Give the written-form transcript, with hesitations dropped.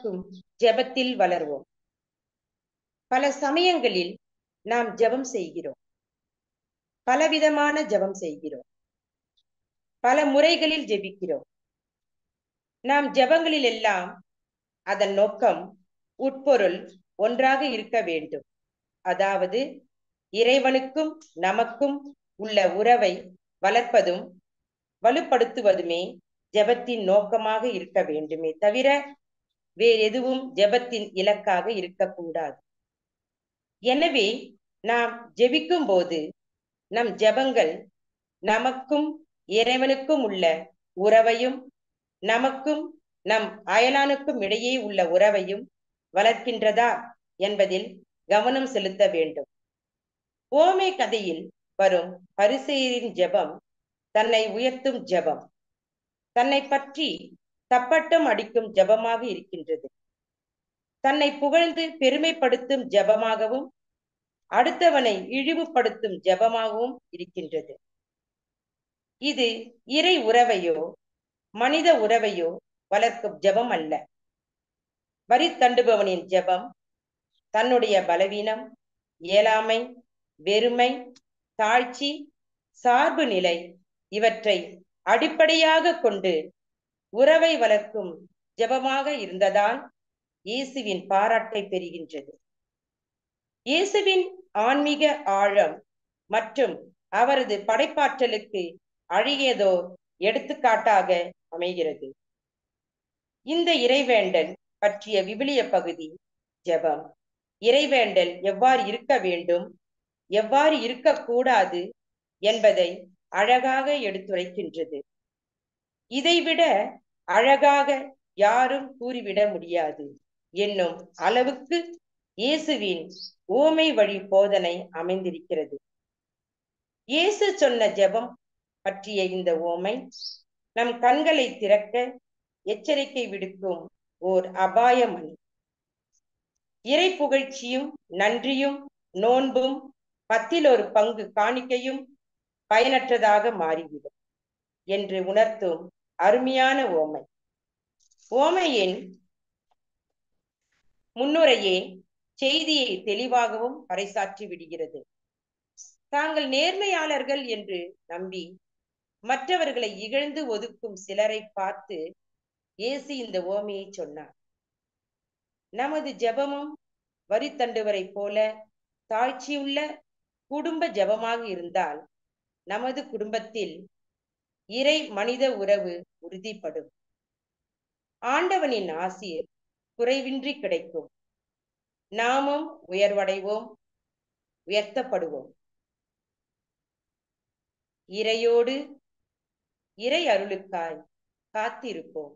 நமக்கும் ஜெபத்தில் வளர்வோம். பல சமயங்களில் நாம் ஜெபம் செய்கிறோம். பலவிதமான ஜெபம் செய்கிறோம். பல முறைகளில் ஜெபிக்கிறோம். நாம் ஜெபங்களில் எல்லாம் அதன் நோக்கம், உட்பொருள் ஒன்றாக இருக்க வேண்டும். அதாவது இறைவனுக்கும் நமக்கும் உள்ள உறவை வளர்ப்பதும் வலுப்படுத்துவதுமே ஜெபத்தின் நோக்கமாக இருக்க வேண்டுமே தவிர வேறு எதுவும் ஜெபத்தின் இலக்காக இருக்கக்கூடாது. எனவே நாம் ஜெபிக்கும் போது நம் ஜெபங்கள் நமக்கும் இறைவனுக்கும் உள்ள உறவையும் நமக்கும் நம் அயலானுக்கும் இடையே உள்ள உறவையும் வளர்க்கின்றதா என்பதில் கவனம் செலுத்த வேண்டும். ஓமை கதையில் வரும் பரிசேயரின் ஜெபம் தன்னை உயர்த்தும் ஜெபம், தன்னை பற்றி தப்பட்டம் அடிக்கும் ஜெபமாக இருக்கின்றது. தன்னை புகழ்ந்து பெருமைப்படுத்தும் ஜெபமாகவும் அடுத்தவனை இழிவுபடுத்தும் ஜெபமாகவும் இருக்கின்றது. இது இறை உறவையோ மனித உறவையோ வளர்க்கும் ஜெபம் அல்ல. வரி தண்டுபவனின் ஜெபம் தன்னுடைய பலவீனம், இயலாமை, வெறுமை, தாழ்ச்சி, சார்பு நிலை இவற்றை அடிப்படையாக கொண்டு உறவை வளர்க்கும் ஜெபமாக இருந்ததால் இயேசுவின் பாராட்டை பெறுகின்றது. இயேசுவின் ஆன்மீக ஆழம் மற்றும் அவரது படைப்பாற்றலுக்கு அழகியதோ எடுத்துக்காட்டாக அமைகிறது. இந்த இறைவேண்டல் பற்றிய விவிலிய பகுதி ஜெபம் இறைவேண்டல் எவ்வாறு இருக்க வேண்டும், எவ்வாறு இருக்கக்கூடாது என்பதை அழகாக எடுத்துரைக்கின்றது. இதைவிட அழகாக யாரும் கூறிவிட முடியாது என்னும் அளவுக்கு இயேசுவின் ஓமை வழி போதனை அமைந்திருக்கிறது. இயேசு சொன்ன ஜெபம் பற்றிய இந்த ஓமை நம் கண்களை திறக்க எச்சரிக்கை விடுக்கும் ஓர் அபாயமணி. இறை புகழ்ச்சியும் நன்றியும் நோன்பும் 10 பங்கு காணிக்கையும் பயனற்றதாக மாறிவிடும் என்று உணர்த்தும் அருமையான ஓமை. ஓமையின் முன்னுரையே செய்தியை தெளிவாகவும் பறைசாற்றி விடுகிறது. தாங்கள் நேர்மையாளர்கள் என்று நம்பி மற்றவர்களை இகழ்ந்து ஒதுக்கும் சிலரை பார்த்து இயேசு இந்த ஓமையை சொன்னார். நமது ஜெபமும் வரி தண்டுவரை போல தாழ்ச்சியுள்ள குடும்ப ஜெபமாக இருந்தால் நமது குடும்பத்தில் இறை மனித உறவு உறுதிப்படும். ஆண்டவனின் ஆசீர் குறைவின்றி கிடைக்கும். நாமும் உயர்வடைவோம், உயர்த்தப்படுவோம். இறையோடு இறை அருளுக்காய் காத்திருப்போம்.